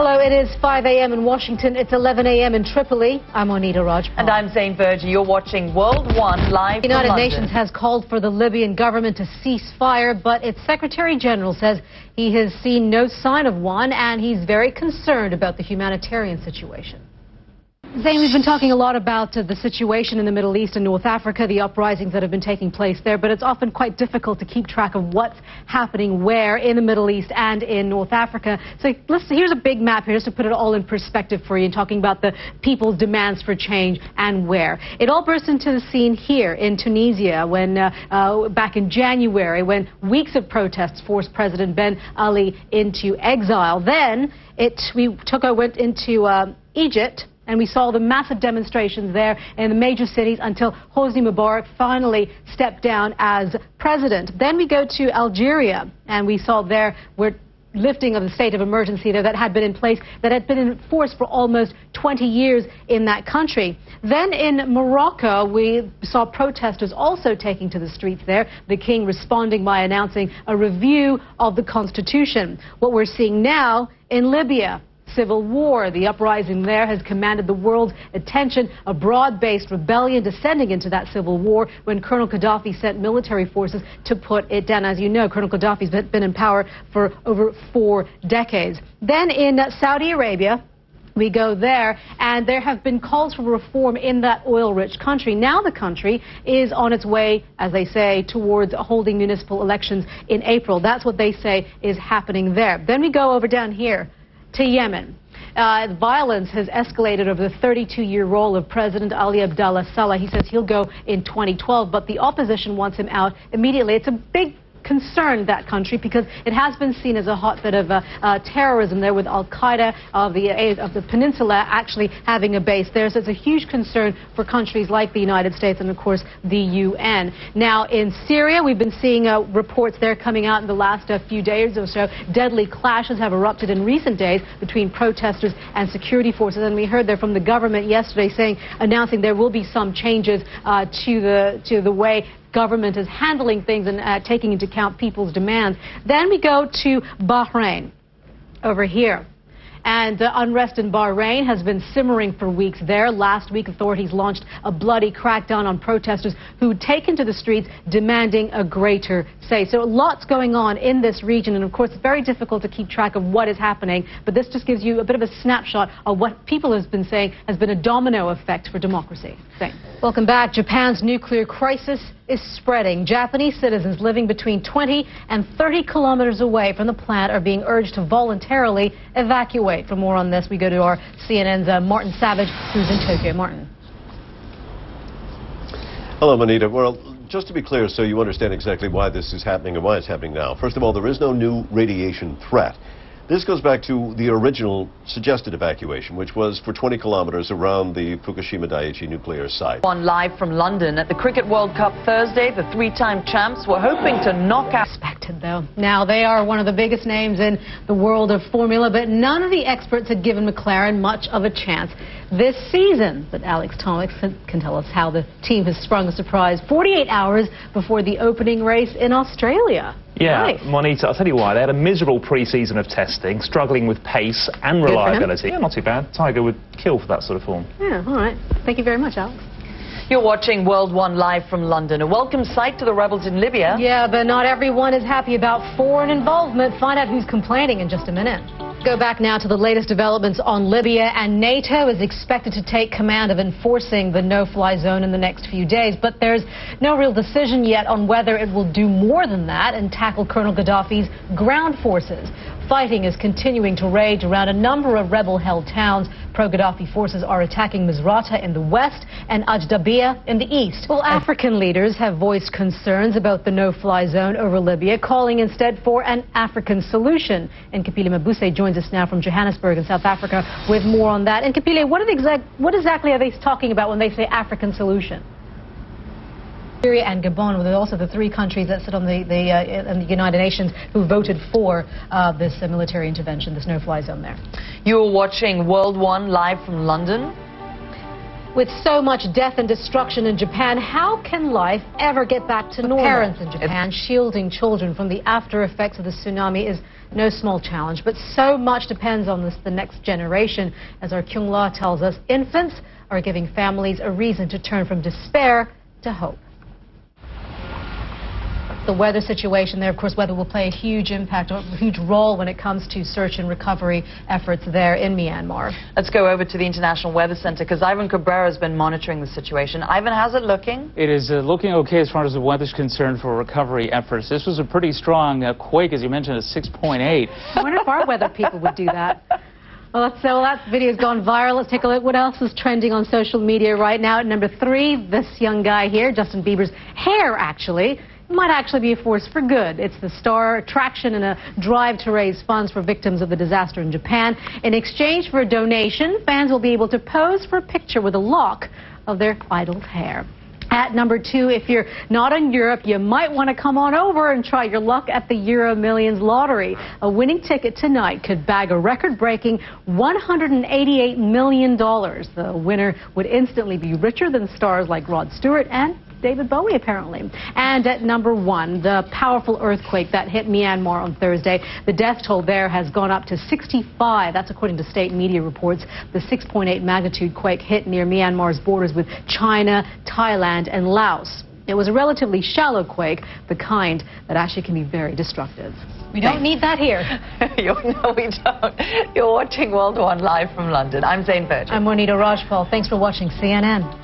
Hello, it is 5 a.m. in Washington. It's 11 a.m. in Tripoli. I'm Monita Rajpal. And I'm Zain, verjee. You're watching World One live from London. The United Nations has called for the Libyan government to cease fire, but its Secretary General says he has seen no sign of one, and he's very concerned about the humanitarian situation. Zain, we've been talking a lot about the situation in the Middle East and North Africa, the uprisings that have been taking place there, but it's often quite difficult to keep track of what's happening where in the Middle East and in North Africa. So here's a big map here just to put it all in perspective for you, and talking about the people's demands for change and where. It all burst into the scene here in Tunisia when back in January, when weeks of protests forced President Ben Ali into exile. Then we went into Egypt, and we saw the massive demonstrations there in the major cities until Hosni Mubarak finally stepped down as president. Then we go to Algeria, and we saw there lifting of the state of emergency there that had been in place, that had been in force for almost 20 years in that country. Then in Morocco, we saw protesters also taking to the streets there, the king responding by announcing a review of the constitution. What we're seeing now in Libya, civil war. The uprising there has commanded the world's attention, a broad-based rebellion descending into that civil war when Colonel Gaddafi sent military forces to put it down. As you know, Colonel Gaddafi's been in power for over 4 decades. Then in Saudi Arabia, we go there, and there have been calls for reform in that oil-rich country. Now the country is on its way, as they say, towards holding municipal elections in April. That's what they say is happening there. Then we go over down here to Yemen. Violence has escalated over the 32-year role of President Ali Abdullah Saleh. He says he'll go in 2012, but the opposition wants him out immediately. It's a big concern, that country, because it has been seen as a hotbed of terrorism there, with Al-Qaeda of the peninsula actually having a base there. So it's a huge concern for countries like the United States and, of course, the UN. Now, in Syria, we've been seeing reports there coming out in the last few days or so. Deadly clashes have erupted in recent days between protesters and security forces, and we heard there from the government yesterday announcing there will be some changes to the way government is handling things and taking into account people's demands. Then we go to Bahrain, over here. And the unrest in Bahrain has been simmering for weeks there. Last week, authorities launched a bloody crackdown on protesters who had taken to the streets demanding a greater say. So lots going on in this region, and of course it's very difficult to keep track of what is happening, but this just gives you a bit of a snapshot of what people have been saying has been a domino effect for democracy. Thanks. Welcome back. Japan's nuclear crisis is spreading. Japanese citizens living between 20 and 30 kilometers away from the plant are being urged to voluntarily evacuate. For more on this, we go to our CNN's Martin Savage, who's in Tokyo. Martin. Hello, Monita. Well, just to be clear, so you understand exactly why this is happening and why it's happening now. First of all, there is no new radiation threat. This goes back to the original suggested evacuation, which was for 20 kilometers around the Fukushima Daiichi nuclear site. On live from London at the Cricket World Cup Thursday, the 3-time champs were hoping to knock out... Expected, though. Now, they are one of the biggest names in the world of Formula, but none of the experts had given McLaren much of a chance this season. But Alex Thomas can tell us how the team has sprung a surprise 48 hours before the opening race in Australia. Yeah, Nice. Monita, I'll tell you why. They had a miserable pre-season of testing, struggling with pace and reliability. Yeah, not too bad. Tiger would kill for that sort of form. Yeah, all right. Thank you very much, Alex. You're watching World One live from London. A welcome sight to the rebels in Libya. Yeah, but not everyone is happy about foreign involvement. Find out who's complaining in just a minute. Go back now to the latest developments on Libya, and NATO is expected to take command of enforcing the no-fly zone in the next few days, but there's no real decision yet on whether it will do more than that and tackle Colonel Gaddafi's ground forces. Fighting is continuing to rage around a number of rebel-held towns. Pro-Gaddafi forces are attacking Misrata in the west and Ajdabiya in the east. Well, African leaders have voiced concerns about the no-fly zone over Libya, calling instead for an African solution. And Kapile Mabuse joins us now from Johannesburg in South Africa with more on that. And Kapile, what exactly are they talking about when they say African solution? Syria and Gabon were also the 3 countries that sit on the United Nations who voted for this military intervention, this no-fly zone there. You're watching World One live from London. With so much death and destruction in Japan, how can life ever get back to normal? Parents in Japan shielding children from the after effects of the tsunami is no small challenge, but so much depends on the next generation. As our Kyung-la tells us, infants are giving families a reason to turn from despair to hope. The weather situation there, of course, weather will play a huge impact, a huge role when it comes to search and recovery efforts there in Myanmar. Let's go over to the International Weather Center because Ivan Cabrera has been monitoring the situation. Ivan, how's it looking? It is looking okay as far as the weather's concerned for recovery efforts. This was a pretty strong quake, as you mentioned, at 6.8. I wonder if our weather people would do that. Well, that video's gone viral. Let's take a look. What else is trending on social media right now? At number 3, this young guy here, Justin Bieber's hair, actually. Might actually be a force for good. It's the star attraction in a drive to raise funds for victims of the disaster in Japan. In exchange for a donation, fans will be able to pose for a picture with a lock of their idol's hair. At number 2, if you're not in Europe, you might want to come on over and try your luck at the Euro Millions lottery. A winning ticket tonight could bag a record-breaking $188 million. The winner would instantly be richer than stars like Rod Stewart and David Bowie, apparently. And at number 1, the powerful earthquake that hit Myanmar on Thursday. The death toll there has gone up to 65. That's according to state media reports. The 6.8 magnitude quake hit near Myanmar's borders with China, Thailand, and Laos. It was a relatively shallow quake, the kind that actually can be very destructive. We don't need that here. No, we don't. You're watching World One live from London. I'm Zain. I'm Monita Rajpal. Thanks for watching CNN.